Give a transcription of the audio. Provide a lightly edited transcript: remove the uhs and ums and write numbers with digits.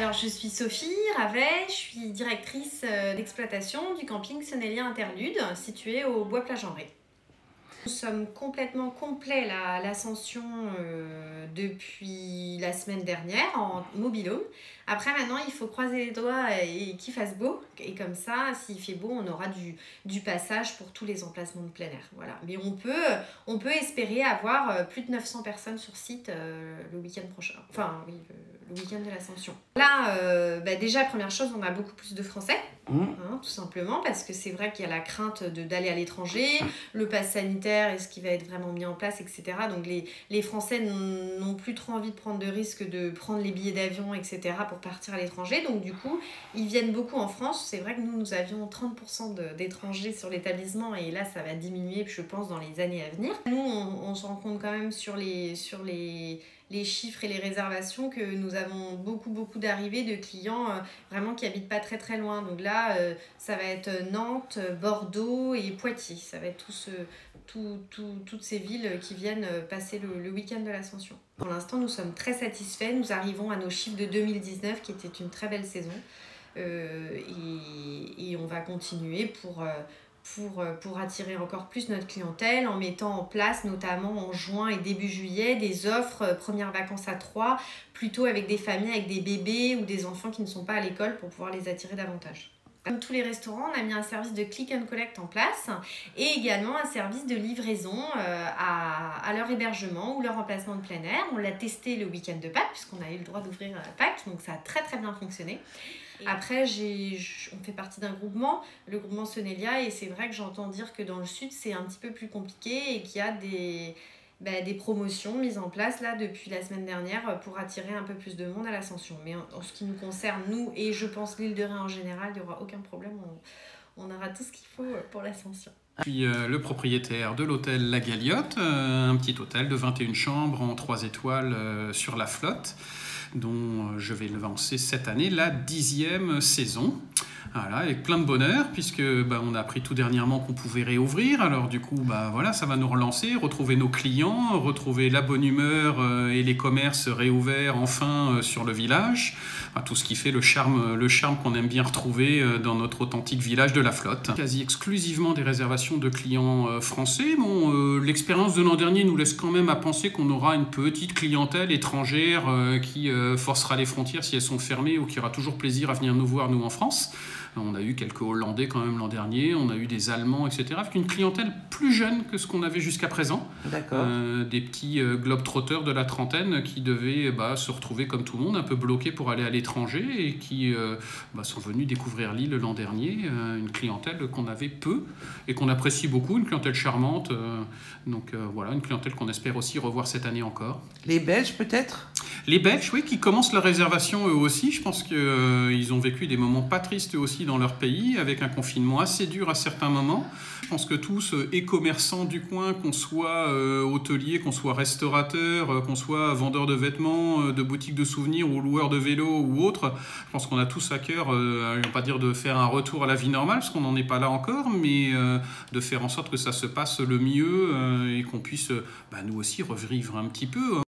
Alors, je suis Sophie Ravet, je suis directrice d'exploitation du camping Sennelier Interlude, situé au Bois-Plage-en-Ré. Nous sommes complètement complets l'ascension depuis la semaine dernière en mobil-home. Après, maintenant, il faut croiser les doigts et qu'il fasse beau. Et comme ça, s'il fait beau, on aura du passage pour tous les emplacements de plein air. Voilà. Mais on peut espérer avoir plus de 900 personnes sur site le week-end prochain. Enfin, oui, le week-end de l'ascension. Là, déjà, première chose, on a beaucoup plus de Français. Tout simplement parce que c'est vrai qu'il y a la crainte d'aller à l'étranger, le pass sanitaire et ce qui va être vraiment mis en place, etc. Donc les Français n'ont plus trop envie de prendre de risques de prendre les billets d'avion, etc. pour partir à l'étranger. Donc du coup, ils viennent beaucoup en France. C'est vrai que nous avions 30% d'étrangers sur l'établissement et là, ça va diminuer, je pense, dans les années à venir. Nous, on se rend compte quand même sur les chiffres et les réservations que nous avons beaucoup d'arrivées de clients vraiment qui habitent pas très loin. Donc là, ça va être Nantes, Bordeaux et Poitiers. Ça va être toutes ces villes qui viennent passer le week-end de l'Ascension. Pour l'instant, nous sommes très satisfaits. Nous arrivons à nos chiffres de 2019 qui était une très belle saison. Et on va continuer pour attirer encore plus notre clientèle en mettant en place, notamment en juin et début juillet, des offres premières vacances à 3, plutôt avec des familles, avec des bébés ou des enfants qui ne sont pas à l'école pour pouvoir les attirer davantage. Comme tous les restaurants, on a mis un service de click and collect en place et également un service de livraison à leur hébergement ou leur emplacement de plein air. On l'a testé le week-end de Pâques puisqu'on a eu le droit d'ouvrir à Pâques, donc ça a très bien fonctionné. Après, on fait partie d'un groupement, le groupement Sennelier, et c'est vrai que j'entends dire que dans le sud, c'est un petit peu plus compliqué et qu'il y a des promotions mises en place là depuis la semaine dernière pour attirer un peu plus de monde à l'ascension. Mais en ce qui nous concerne, nous, et je pense l'île de Ré en général, il n'y aura aucun problème, on aura tout ce qu'il faut pour l'ascension. Je suis le propriétaire de l'hôtel La Galiote, un petit hôtel de 21 chambres en 3 étoiles sur la flotte, dont je vais lancer cette année la 10e saison. Voilà, avec plein de bonheur, puisque on a appris tout dernièrement qu'on pouvait réouvrir. Alors du coup, voilà, ça va nous relancer, retrouver nos clients, retrouver la bonne humeur et les commerces réouverts enfin sur le village. Enfin, tout ce qui fait le charme qu'on aime bien retrouver dans notre authentique village de la flotte. Quasi exclusivement des réservations de clients français. Bon, l'expérience de l'an dernier nous laisse quand même à penser qu'on aura une petite clientèle étrangère qui forcera les frontières si elles sont fermées ou qui aura toujours plaisir à venir nous voir, nous, en France. On a eu quelques Hollandais quand même l'an dernier, on a eu des Allemands, etc. Avec une clientèle plus jeune que ce qu'on avait jusqu'à présent. D'accord. Des petits globetrotters de la trentaine qui devaient se retrouver comme tout le monde, un peu bloqués pour aller à l'étranger et qui sont venus découvrir l'île l'an dernier. Une clientèle qu'on avait peu et qu'on apprécie beaucoup, une clientèle charmante. Voilà, une clientèle qu'on espère aussi revoir cette année encore. Les Belges peut-être ? Les Belges, oui, qui commencent la réservation eux aussi. Je pense qu'ils ont vécu des moments pas tristes eux aussi dans leur pays, avec un confinement assez dur à certains moments. Je pense que tous, e-commerçants du coin, qu'on soit hôtelier, qu'on soit restaurateur, qu'on soit vendeur de vêtements, de boutiques de souvenirs ou loueur de vélos ou autre, je pense qu'on a tous à cœur, je ne vais pas dire de faire un retour à la vie normale, parce qu'on n'en est pas là encore, mais de faire en sorte que ça se passe le mieux et qu'on puisse nous aussi revivre un petit peu.